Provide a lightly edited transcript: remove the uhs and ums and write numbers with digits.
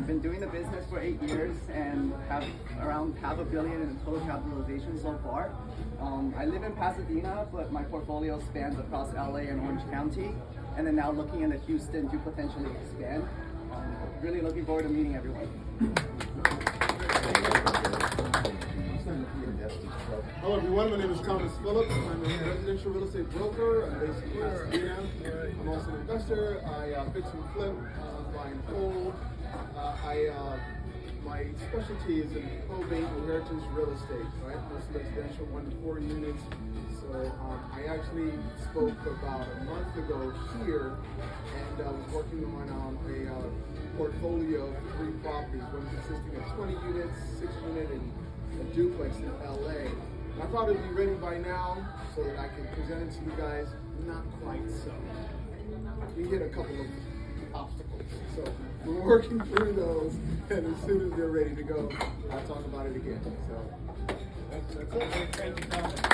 Been doing the business for 8 years and have around $500 million in total capitalization so far. I live in Pasadena, but my portfolio spans across LA and Orange County, and then now looking into Houston to potentially expand. Really looking forward to meeting everyone. Hello everyone, my name is Thomas Phillips. I'm a residential real estate broker. I'm based in Pasadena. I'm also an investor. I fix and flip, buy and hold. My specialty is in probate inheritance real estate, right? Mostly residential 1 to 4 units. So I actually spoke about a month ago here, and I was working on a portfolio of 3 properties, one consisting of 20 units, 6-unit, and a duplex in LA. I thought it'd be ready by now so that I can present it to you guys. Not quite so. We hit a couple of obstacles. So we're working through those, and as soon as they're ready to go, I'll talk about it again. So that's it. Thank you, Thomas.